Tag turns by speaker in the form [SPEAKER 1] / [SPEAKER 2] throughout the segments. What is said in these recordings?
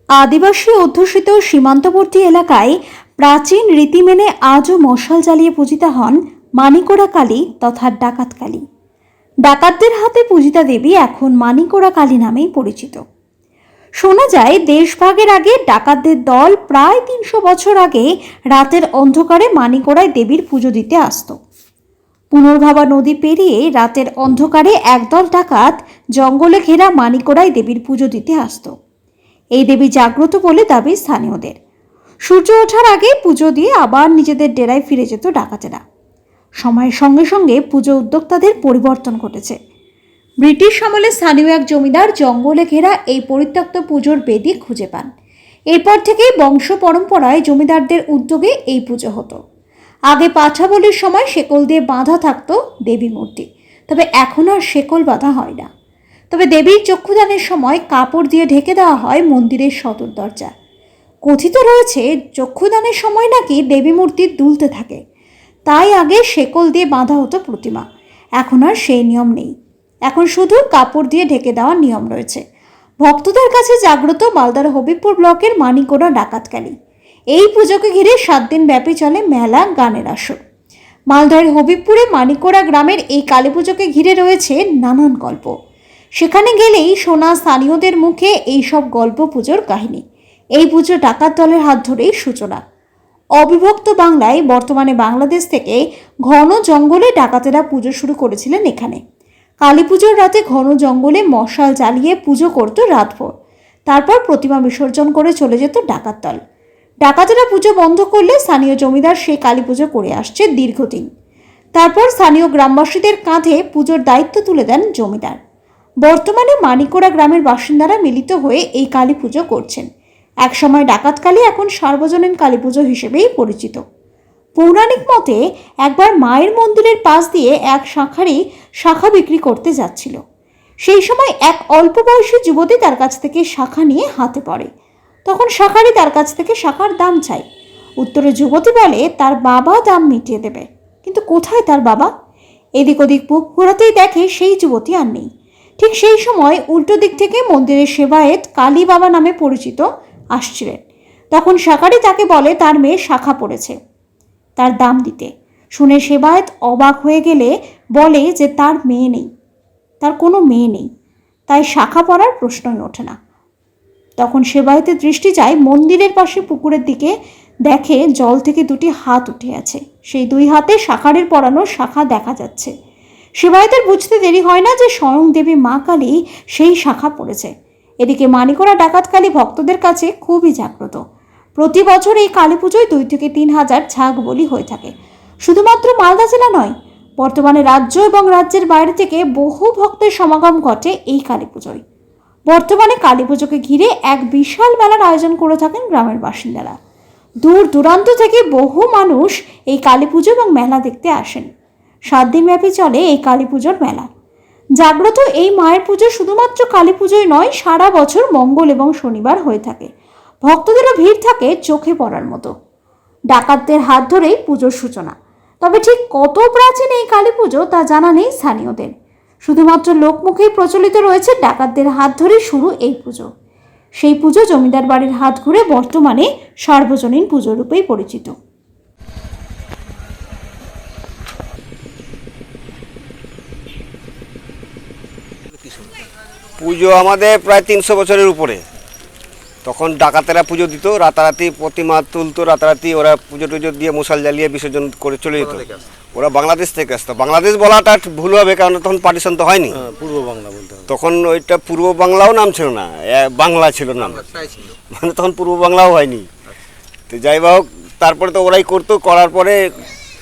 [SPEAKER 1] আদিবাসী অধ্যুষিত সীমান্তবর্তী এলাকায় প্রাচীন রীতি মেনে আজও মশাল জ্বালিয়ে পূজিতা হন মানিকোড়া কালী তথা ডাকাত কালী। ডাকাতদের হাতে পূজিতা দেবী এখন মানিকোড়া কালী নামেই পরিচিত। শোনা যায় দেশভাগের আগে ডাকাতদের দল প্রায় ৩০০ বছর আগে রাতের অন্ধকারে মানিকোড়ায় দেবীর পুজো দিতে আসত। পুনর্ভাবা নদী পেরিয়ে রাতের অন্ধকারে একদল ডাকাত জঙ্গলে ঘেরা মানিকোড়ায় দেবীর পুজো দিতে আসত। এই দেবী জাগ্রত বলে দাবি স্থানীয়দের। সূর্য ওঠার আগে পুজো দিয়ে আবার নিজেদের ডেরায় ফিরে যেত ডাকাতেরা। সময়ের সঙ্গে সঙ্গে পুজো উদ্যোক্তাদের পরিবর্তন ঘটেছে। ব্রিটিশ আমলে স্থানীয় এক জমিদার জঙ্গলে ঘেরা এই পরিত্যক্ত পুজোর বেদি খুঁজে পান। এরপর থেকেই বংশ পরম্পরায় জমিদারদের উদ্যোগে এই পুজো হতো। আগে পাঠা বলির সময় শেকল দিয়ে বাঁধা থাকতো দেবী মূর্তি, তবে এখন আর শেকল বাঁধা হয় না। তবে দেবীর চক্ষুদানের সময় কাপড় দিয়ে ঢেকে দেওয়া হয় মন্দিরের সদর দরজা। কথিত রয়েছে চক্ষুদানের সময় নাকি দেবী মূর্তি দুলতে থাকে, তাই আগে শেকল দিয়ে বাঁধা হতো প্রতিমা। এখন আর সেই নিয়ম নেই, এখন শুধু কাপড় দিয়ে ঢেকে দেওয়ার নিয়ম রয়েছে। ভক্তদের কাছে জাগ্রত মালদার হবিবপুর ব্লকের মানিকোড়া ডাকাতকালী। এই পুজোকে ঘিরে 7 দিন ব্যাপী চলে মেলা, গানের আসর। মালদার হবিবপুরে মানিকোড়া গ্রামের এই কালী পুজোকে ঘিরে রয়েছে নানান গল্প। সেখানে গেলেই শোনা স্থানীয়দের মুখে এই সব গল্প পুজোর কাহিনী। এই পুজো ডাকাত দলের হাত ধরেই সূচনা। অবিভক্ত বাংলায় বর্তমানে বাংলাদেশ থেকে ঘন জঙ্গলে ডাকাতেরা পুজো শুরু করেছিলেন এখানে। কালী পুজোর রাতে ঘন জঙ্গলে মশাল জ্বালিয়ে পুজো করত রাতভর। তারপর প্রতিমা বিসর্জন করে চলে যেত ডাকাত দল। ডাকাতেরা পুজো বন্ধ করলে স্থানীয় জমিদার সেই কালী পুজো করে আসছে দীর্ঘদিন। তারপর স্থানীয় গ্রামবাসীদের কাঁধে পুজোর দায়িত্ব তুলে দেন জমিদার। বর্তমানে মানিকোড়া গ্রামের বাসিন্দারা মিলিত হয়ে এই কালী পুজো করছেন। একসময় ডাকাত কালী এখন সার্বজনীন কালী পুজো হিসেবেই পরিচিত। পৌরাণিক মতে একবার মায়ের মন্দিরের পাশ দিয়ে এক শাখা বিক্রি করতে যাচ্ছিল। সেই সময় এক অল্প বয়সী যুবতী তার কাছ থেকে শাখা নিয়ে হাতে পড়ে। তখন শাখারি তার কাছ থেকে শাখার দাম চায়। উত্তরে যুবতী বলে তার বাবা দাম মিটিয়ে দেবে, কিন্তু কোথায় তার বাবা? এদিক ওদিক মুখ ঘোরাতেই দেখে সেই যুবতী আর নেই। ঠিক সেই সময় উল্টো দিক থেকে মন্দিরের সেবায়েত কালী বাবা নামে পরিচিত আসছিলেন। তখন শাখারি তাকে বলে তার মেয়ে শাখা পড়েছে, তার দাম দিতে। শুনে সেবায়েত অবাক হয়ে গেলে বলে যে তার মেয়ে নেই, তার কোনো মেয়ে নেই, তাই শাখা পড়ার প্রশ্নই ওঠে না। তখন সেবায়েতের দৃষ্টি যায় মন্দিরের পাশে পুকুরের দিকে, দেখে জল থেকে 2টি হাত উঠে আছে। সেই 2 হাতে শাখারের পরানো শাখা দেখা যাচ্ছে। সেবায়েতের বুঝতে দেরি হয় না যে স্বয়ং দেবী মা কালী সেই শাখা পড়েছে। এদিকে মানিকোড়া ডাকাত কালী ভক্তদের কাছে খুবই জাগ্রত। প্রতি বছর এই কালী পুজোয় 2 থেকে 3 হাজার ঝাঁক বলি হয়ে থাকে। শুধুমাত্র মালদা জেলা নয়, বর্তমানে রাজ্য এবং রাজ্যের বাইরে থেকে বহু ভক্তের সমাগম ঘটে এই কালী পুজোয়। বর্তমানে কালী পুজোকে ঘিরে এক বিশাল মেলার আয়োজন করে থাকেন গ্রামের বাসিন্দারা। দূর দূরান্ত থেকে বহু মানুষ এই কালী পুজো এবং মেলা দেখতে আসেন। 7 দিন ব্যাপী চলে এই কালী পুজোর মেলা। জাগ্রত এই মায়ের পুজো শুধুমাত্র কালী পুজোই নয়, সারা বছর মঙ্গল এবং শনিবার হয়ে থাকে। ভক্তদেরও ভিড় থাকে চোখে পড়ার মতো। ডাকাতদের হাত ধরেই পুজোর সূচনা। তবে ঠিক কত প্রাচীন এই কালী পুজো তা জানা নেই স্থানীয়দের। শুধুমাত্র লোকমুখেই প্রচলিত রয়েছে ডাকাতদের হাত ধরে শুরু এই পুজো। সেই পুজো জমিদার বাড়ির হাত ঘুরে বর্তমানে সার্বজনীন পুজো রূপেই পরিচিত।
[SPEAKER 2] পুজো আমাদের প্রায় 300 বছরের উপরে। তখন ডাকাতেরা পুজো দিত, রাতারাতি প্রতিমা তুলতো, রাতারাতি ওরা পুজো টুজো দিয়ে মশাল জ্বালিয়ে বিসর্জন করে চলে যেত। ওরা বাংলাদেশ থেকে আসতো। বাংলাদেশ বলাটা ভুল হবে, কারণ তখন পার্টিশন তো হয়নি।
[SPEAKER 3] পূর্ব বাংলা বলতে হবে।
[SPEAKER 2] তখন ওইটা পূর্ব বাংলাও নাম ছিল না, বাংলা ছিল নাম, মানে তখন পূর্ব বাংলাও হয়নি। তো যাই হোক, তারপরে তো ওরাই করতো। করার পরে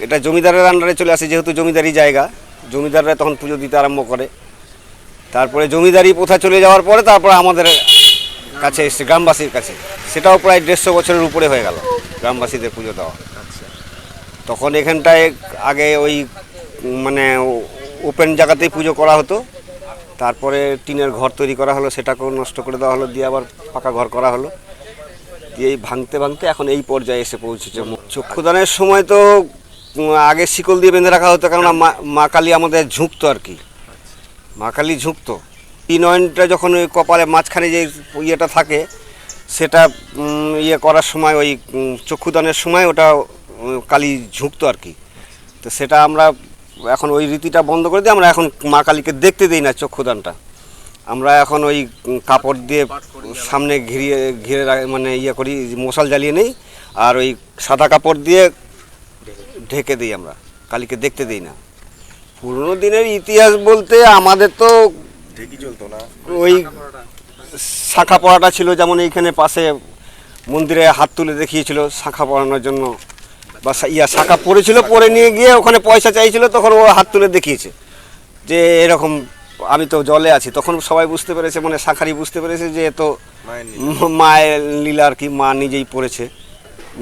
[SPEAKER 2] এটা জমিদারের আন্ডারে চলে আসে, যেহেতু জমিদারি জায়গা, জমিদাররা তখন পুজো দিতে আরম্ভ করে। তারপরে জমিদারি প্রথা চলে যাওয়ার পরে তারপরে আমাদের কাছে এসছে, গ্রামবাসীর কাছে। সেটাও প্রায় 150 বছরের উপরে হয়ে গেল গ্রামবাসীদের পুজো দেওয়া। তখন এখানটায় আগে ওই মানে ওপেন জায়গাতেই পুজো করা হতো। তারপরে টিনের ঘর তৈরি করা হলো, সেটাকেও নষ্ট করে দেওয়া হলো, দিয়ে আবার পাকা ঘর করা হলো। দিয়ে এই ভাঙতে ভাঙতে এখন এই পর্যায়ে এসে পৌঁছেছে। চক্ষুদানের সময় তো আগে শিকল দিয়ে বেঁধে রাখা হতো, কেননা মা কালী আমাদের ঝুঁকতো আর কি। মা কালী ঝুঁকতো। 3 নয়নটা যখন ওই কপালে মাঝখানে যে ইয়েটা থাকে, সেটা ইয়ে করার সময় ওই চক্ষুদানের সময় ওটা কালী ঝুঁকতো আর কি। তো সেটা আমরা এখন ওই রীতিটা বন্ধ করে দিয়ে আমরা এখন মা কালীকে দেখতে দিই না চক্ষুদানটা। আমরা এখন ওই কাপড় দিয়ে সামনে ঘিরে ঘিরে মানে ইয়ে করি, মশাল জ্বালিয়ে নেই, আর ওই সাদা কাপড় দিয়ে ঢেকে দিই, আমরা কালীকে দেখতে দিই না। পুরনো দিনের ইতিহাস বলতে আমাদের তো
[SPEAKER 3] ঢেকি চলতো না,
[SPEAKER 2] ওই শাখা পড়াটা ছিল, যেমন এইখানে পাশে মন্দিরে হাত তুলে দেখিয়েছিল শাখা পড়ানোর জন্য, বা শাখা পড়েছিল, পরে নিয়ে গিয়ে ওখানে পয়সা চাইছিল, তখন ও হাত তুলে দেখিয়েছে যে এরকম আমি তো জলে আছি। তখন সবাই বুঝতে পেরেছে, মানে শাখারি বুঝতে পেরেছে যে এ তো মায়ের লীলা আর কি, মা নিজেই পড়েছে।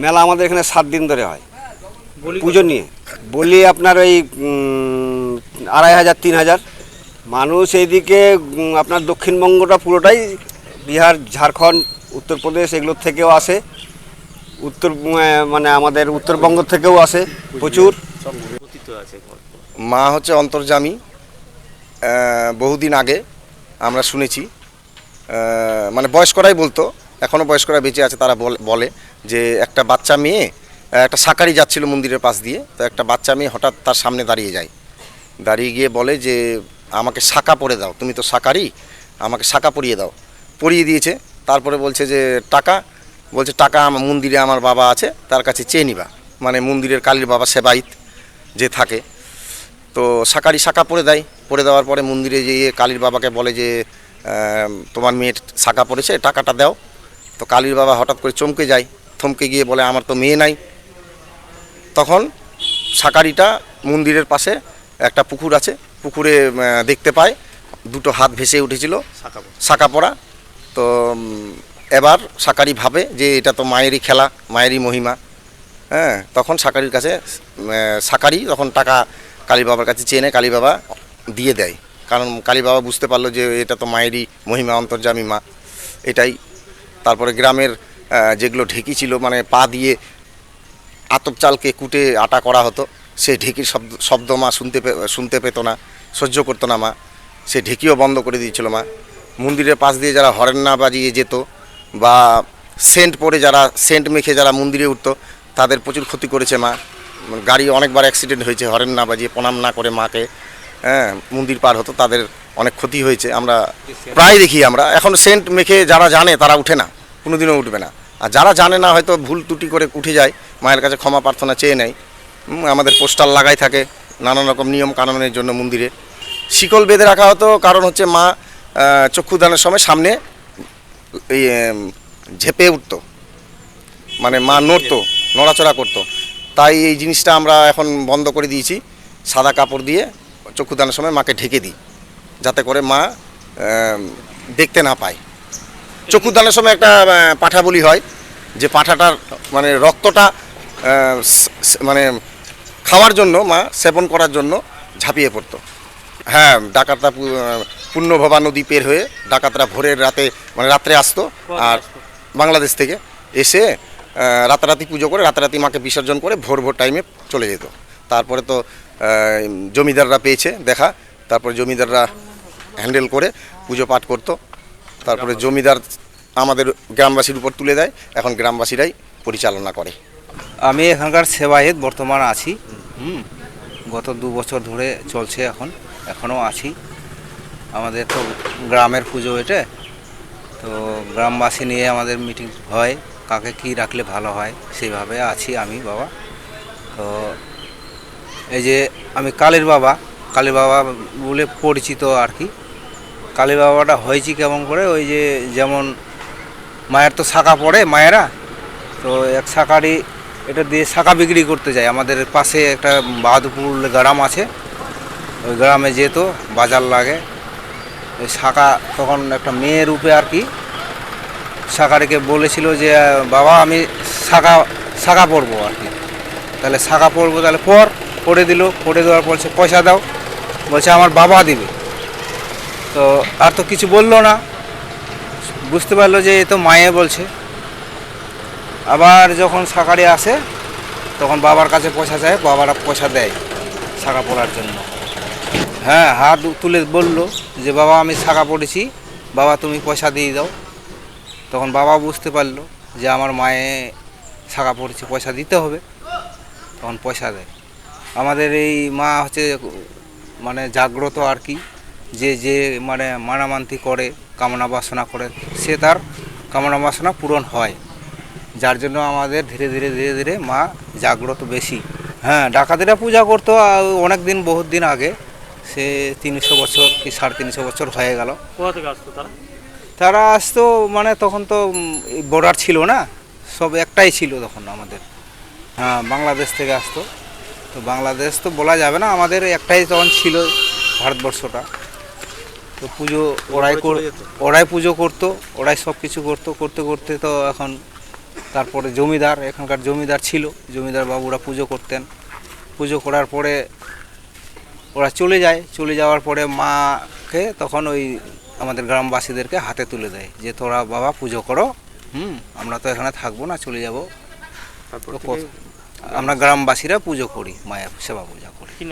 [SPEAKER 2] মেলা আমাদের এখানে 7 দিন ধরে হয় পুজো নিয়ে। বলি আপনার ওই 2500-3000 মানুষ। এইদিকে আপনার দক্ষিণবঙ্গটা পুরোটাই, বিহার, ঝাড়খণ্ড, উত্তরপ্রদেশ এগুলোর থেকেও আসে, মানে আমাদের উত্তরবঙ্গ থেকেও আসে প্রচুর।
[SPEAKER 3] মা হচ্ছে অন্তর্যামী। বহুদিন আগে আমরা শুনেছি, মানে বয়স্করাই বলতো, এখনও বয়স্করা বেঁচে আছে, তারা বলে যে একটা বাচ্চা মেয়ে, একটা শাকারি যাচ্ছিল মন্দিরের পাশ দিয়ে, তো একটা বাচ্চা মেয়ে হঠাৎ তার সামনে দাঁড়িয়ে যায়, দাঁড়িয়ে গিয়ে বলে যে আমাকে শাঁকা পরে দাও, তুমি তো শাকারি, আমাকে শাঁকা পরিয়ে দাও। পরিয়ে দিয়েছে। তারপরে বলছে যে টাকা, বলছে টাকা আমার মন্দিরে আমার বাবা আছে, তার কাছে চেয়ে নিবা, মানে মন্দিরের কালীর বাবা সেবাইত যে থাকে, তো শাকারি শাঁকা পরে দেয়। পরে দেওয়ার পরে মন্দিরে যেয়ে কালীর বাবাকে বলে যে তোমার মেয়ে শাঁকা পড়েছে, টাকাটা দাও। তো কালীর বাবা হঠাৎ করে চমকে যায়, থমকে গিয়ে বলে আমার তো মেয়ে নাই। তখন শাকারিটা মন্দিরের পাশে একটা পুকুর আছে, পুকুরে দেখতে পায় 2টো হাত ভেসে উঠেছিল শাঁকা পড়া। তো এবার শাকারি ভাবে যে এটা তো মায়েরই খেলা, মায়েরই মহিমা। হ্যাঁ, তখন শাকারির কাছে শাকারি তখন টাকা কালী বাবার কাছে চেয়ে নেয়, কালী বাবা দিয়ে দেয়, কারণ কালী বাবা বুঝতে পারলো যে এটা তো মায়েরই মহিমা, অন্তর্যামী মা, এটাই। তারপরে গ্রামের যেগুলো ঢেকি ছিল, মানে পা দিয়ে আতপ চালকে কুটে আটা করা হতো, সেই ঢেকির শব্দ মা শুনতে পেত না, সহ্য করতো না মা, সে ঢেকিও বন্ধ করে দিয়েছিল মা। মন্দিরের পাশ দিয়ে যারা হরেন না বাজিয়ে যেত, বা সেন্ট পরে যারা সেন্ট মেখে যারা মন্দিরে উঠতো, তাদের প্রচুর ক্ষতি করেছে মা। গাড়ি অনেকবার অ্যাক্সিডেন্ট হয়েছে, হরেন না বাজিয়ে প্রণাম না করে মাকে, হ্যাঁ, মন্দির পার হতো, তাদের অনেক ক্ষতি হয়েছে। আমরা প্রায় দেখি, আমরা এখন সেন্ট মেখে যারা জানে তারা উঠে না, কোনোদিনও উঠবে না, আর যারা জানে না হয়তো ভুল ত্রুটি করে উঠে যায়, মায়ের কাছে ক্ষমা প্রার্থনা চেয়ে নেয়। আমাদের পোস্টার লাগাই থাকে নানান রকম নিয়ম কানুনের জন্য। মন্দিরে শিকল বেঁধে রাখা হতো, কারণ হচ্ছে মা চক্ষুদানের সময় সামনে এই ঝেপে উঠতো, মানে মা নড়তো, নড়াচড়া করতো। তাই এই জিনিসটা আমরা এখন বন্ধ করে দিয়েছি, সাদা কাপড় দিয়ে চক্ষুদানের সময় মাকে ঢেকে দিই, যাতে করে মা দেখতে না পায়। চক্ষুদানের সময় একটা পাঠা বলি হয়, যে পাঠাটার মানে রক্তটা মানে খাওয়ার জন্য মা সেবন করার জন্য ঝাঁপিয়ে পড়তো। হ্যাঁ, ডাকাতরা পূর্ণভবা নদী পের হয়ে ডাকাতরা ভোরের রাতে, মানে রাত্রে আসতো, আর বাংলাদেশ থেকে এসে রাতারাতি পুজো করে রাতারাতি মাকে বিসর্জন করে ভোর টাইমে চলে যেত। তারপরে তো জমিদাররা পেয়েছে দেখা, তারপরে জমিদাররা হ্যান্ডেল করে পুজো পাঠ করতো। তারপরে জমিদার আমাদের গ্রামবাসীর উপর তুলে দেয়, এখন গ্রামবাসীরাই পরিচালনা করে।
[SPEAKER 4] আমি এখানকার সেবায়েত বর্তমান আছি। গত 2 বছর ধরে চলছে, এখনও আছি। আমাদের তো গ্রামের পুজো এটা, তো গ্রামবাসী নিয়ে আমাদের মিটিং হয়, কাকে কি রাখলে ভালো হয়, সেইভাবে আছি আমি বাবা। তো এই যে আমি কালীর বাবা বলে পরিচিত আর কি। কালী বাবাটা হয়েছি কেমন করে, ওই যে যেমন মায়ের তো শাঁকা পড়ে মায়েরা, তো এক শাঁকারি এটা দিয়ে শাঁকা বিক্রি করতে যায়। আমাদের পাশে একটা বাহাদুরপুর গ্রাম আছে, ওই গ্রামে যেত, বাজার লাগে। ওই শাঁকা তখন একটা মেয়ের রূপে আর কি শাঁকারিকে বলেছিল যে বাবা আমি শাঁকা পরবো আর কি, তাহলে শাঁকা পরবো, তাহলে পরে দিল। পরে দেওয়ার পর পয়সা দাও, বলছে আমার বাবা দিবে। তো আর তো কিছু বললো না, বুঝতে পারলো যে এ তো মায়ে বলছে। আবার যখন শাঁকারি আসে তখন বাবার কাছে পয়সা চায়, বাবারা পয়সা দেয় শাঁকা পড়ার জন্য। হ্যাঁ, হাত তুলে বললো যে বাবা আমি শাঁকা পড়েছি, বাবা তুমি পয়সা দিয়ে দাও। তখন বাবা বুঝতে পারলো যে আমার মায়ে ছাগা পড়েছে, পয়সা দিতে হবে, তখন পয়সা দেয়। আমাদের এই মা হচ্ছে মানে জাগ্রত আর কি, যে মানে মানামান্তি করে, কামনা বাসনা করে, সে তার কামনা বাসনা পূরণ হয়, যার জন্য আমাদের ধীরে ধীরে ধীরে ধীরে মা জাগ্রত বেশি। হ্যাঁ, ডাকাতেরা পূজা করতো অনেক দিন, বহুত দিন আগে, সে 300 বছর কি 350 বছর হয়ে গেল।
[SPEAKER 5] কোথা থেকে আসতো তারা?
[SPEAKER 4] তারা আসতো মানে তখন তো বর্ডার ছিল না, সব একটাই ছিল তখন আমাদের। হ্যাঁ, বাংলাদেশ থেকে আসতো। তো বাংলাদেশ তো বলা যাবে না, আমাদের একটাই তখন ছিল ভারতবর্ষটা। তো পুজো ওরাই পুজো করতো, ওরাই সব কিছু করতো, করতে করতে তো এখন তারপরে জমিদার, এখানকার জমিদার ছিল, জমিদার বাবুরা পুজো করতেন। পুজো করার পরে ওরা চলে যায়, চলে যাওয়ার পরে মাকে তখন ওই আমাদের গ্রামবাসীদেরকে হাতে তুলে দেয় যে তোরা বাবা পুজো করো, আমরা তো এখানে থাকবো না, চলে যাব। আমরা গ্রামবাসীরা পুজো করি, মায়ের সেবা পূজা করি।
[SPEAKER 5] কি নাম?